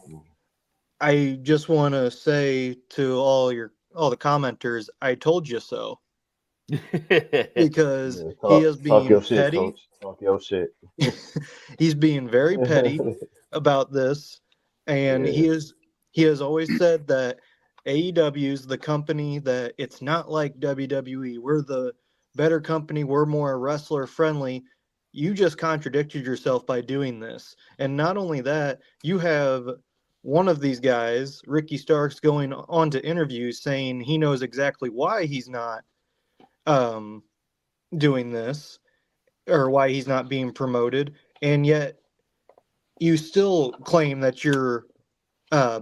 I just want to say to all the commenters, I told you so. Because he is being your shit, petty. Coach. Talk your shit. He's being very petty about this, and he has always said that AEW is the company that it's not like WWE. We're the better company. We're more wrestler friendly. You just contradicted yourself by doing this. And not only that, you have one of these guys, Ricky Starks, going on to interviews saying he knows exactly why he's not doing this or why he's not being promoted, and yet you still claim that you're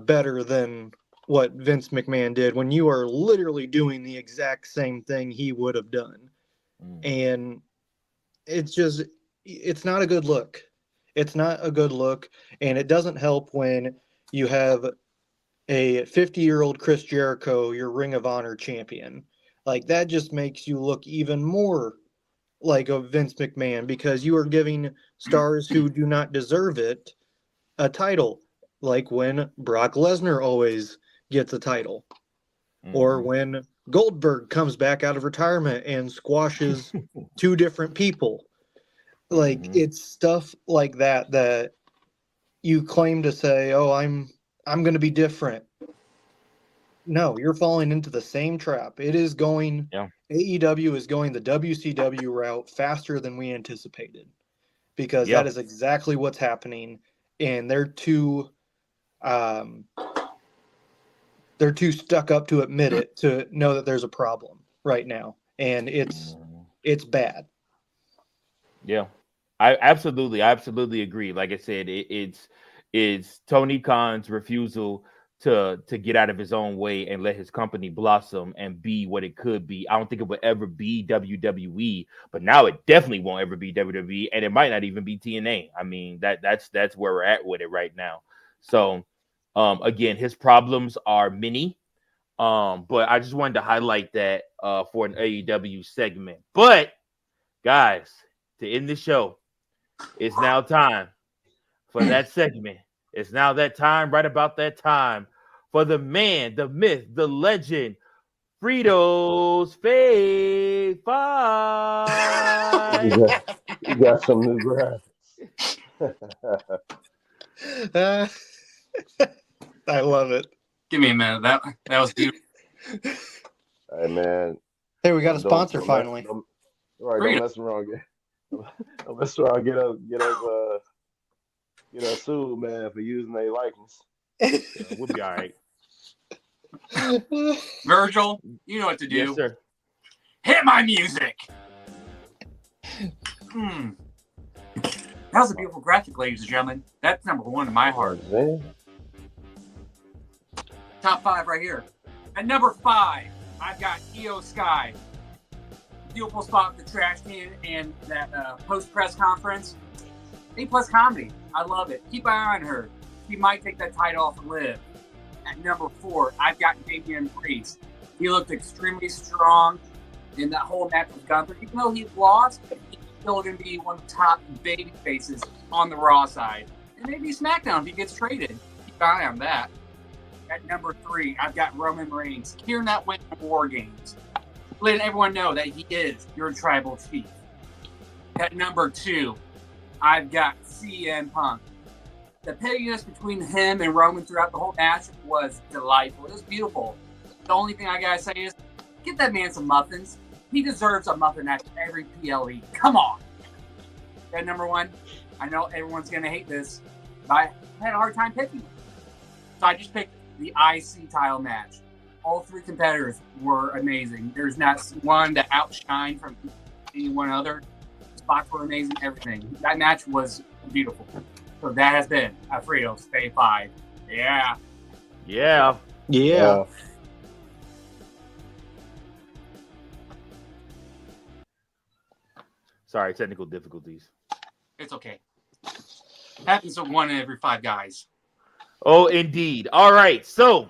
better than what Vince McMahon did when you are literally doing the exact same thing he would have done. And it's not a good look. It's not a good look, and it doesn't help when you have a 50-year-old Chris Jericho, your Ring of Honor champion. Like, that just makes you look even more like a Vince McMahon, because you are giving stars who do not deserve it a title, like when Brock Lesnar always gets a title, or when Goldberg comes back out of retirement and squashes two different people. Like, it's stuff like that you claim to say, oh, I'm going to be different. No, you're falling into the same trap. It is going, AEW is going the WCW route faster than we anticipated, because that is exactly what's happening. And they're too stuck up to admit it, to know that there's a problem right now. And it's bad. Yeah, I absolutely agree. Like I said, it's Tony Khan's refusal to get out of his own way and let his company blossom and be what it could be. I don't think it would ever be WWE, but now it definitely won't ever be WWE, and it might not even be TNA. I mean, that's where we're at with it right now. So again, his problems are many. But I just wanted to highlight that for an AEW segment. But guys, to end the show, it's now time for that segment. It's now that time, right about that time, for the man, the myth, the legend, Frito's Fave 5. You got some new graphics. I love it. Give me a minute. That was beautiful. Hey, man. Hey, we got a sponsor finally. Don't mess around. Don't mess around. Get us sued, man, for using their likeness. We'll be all right. Virgil, you know what to do. Yes, sir. Hit my music. That was a beautiful graphic, ladies and gentlemen. That's number one in my heart. Top 5 right here. At number 5, I've got Io Sky. Beautiful spot with the trash can and that post-press conference. A+ comedy. I love it. Keep an eye on her. She might take that title off of Liv. At number 4, I've got Damian Priest. He looked extremely strong in that whole match with Gunther. Even though he lost, he's still going to be one of the top baby faces on the Raw side. And maybe SmackDown if he gets traded. Keep an eye on that. At number 3, I've got Roman Reigns. Hearing that win in War Games. Letting everyone know that he is your tribal chief. At number 2, I've got CM Punk. The pettiness between him and Roman throughout the whole match was delightful. It was beautiful. The only thing I gotta say is, get that man some muffins. He deserves a muffin after every PLE. Come on. That number one, I know everyone's gonna hate this, but I had a hard time picking it. So I just picked the IC title match. All three competitors were amazing. There's not one that outshined from anyone other. Spots were amazing, everything. That match was beautiful. So that has been Alfredo's Fave 5. Yeah. Yeah. Yeah. Sorry, technical difficulties. It's okay. Happens to 1 in every 5 guys. Oh, indeed. All right. So,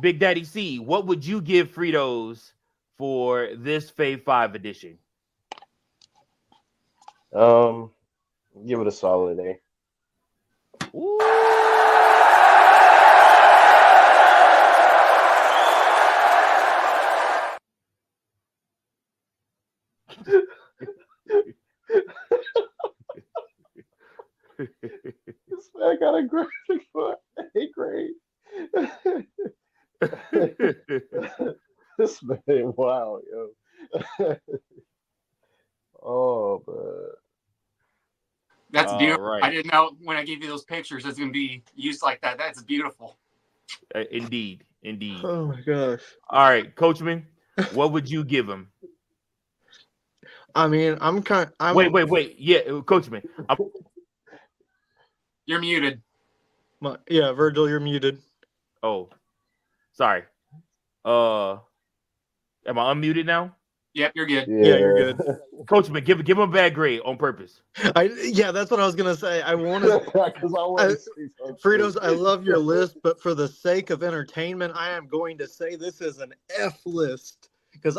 Big Daddy C, what would you give Fritos for this Fave 5 edition? Give it a solid A. Ooh. This man got a graphic for A grade. This man, wow, yo. Oh, man. That's All beautiful. right. I didn't know when I gave you those pictures it's going to be used like that. That's beautiful. Indeed. Oh my gosh. All right, Coachman, what would you give him? I mean, Wait. Yeah, Coachman. You're muted. Yeah, Virgil, you're muted. Oh, sorry. Am I unmuted now? Yep, you're good. Yeah, you're good. Coachman, give him a bad grade on purpose. Yeah, that's what I was gonna say. I wanted Fritos, I love your list, but for the sake of entertainment, I am going to say this is an F list because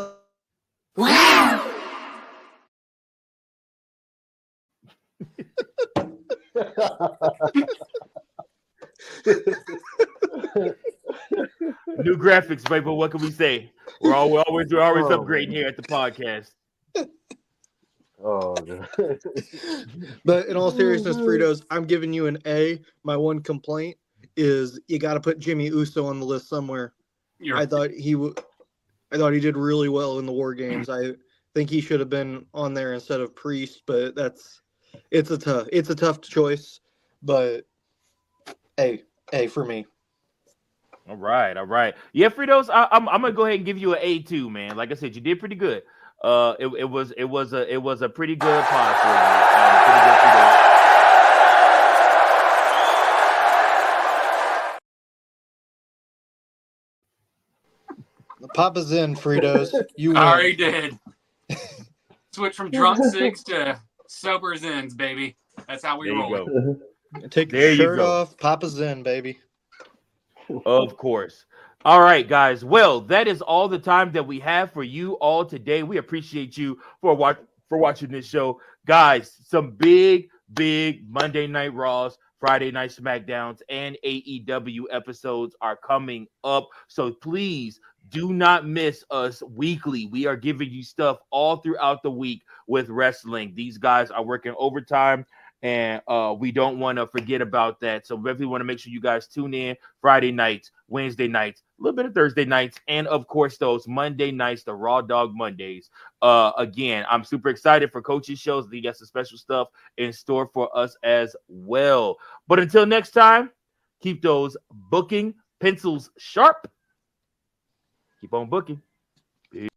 New graphics, baby. What can we say? We're always upgrading here at the podcast. Oh, God. But in all seriousness, Fritos, I'm giving you an A. My one complaint is you got to put Jimmy Uso on the list somewhere. I thought he did really well in the War Games. I think he should have been on there instead of Priest, but it's a tough choice. But A for me. All right. Yeah, Fritos, I'm gonna go ahead and give you an A2, man. Like I said, you did pretty good. It was a pretty good pod for The Papa's in, Fritos. You win. I already did. Switch from drunk six to sober zins, baby. That's how we There you roll. go. Take There your you shirt go. off. Papa's in, baby. Of course. All right, guys. Well, that is all the time that we have for you all today. We appreciate you for watching this show. Guys, some big Monday Night Raws, Friday Night SmackDowns, and AEW episodes are coming up. So please do not miss us weekly. We are giving you stuff all throughout the week with wrestling. These guys are working overtime. And we don't want to forget about that. So definitely want to make sure you guys tune in Friday nights, Wednesday nights, a little bit of Thursday nights, and of course those Monday nights, the Raw Dog Mondays. Again, I'm super excited for Coach's shows. He got some special stuff in store for us as well. But until next time, keep those booking pencils sharp. Keep on booking. Peace.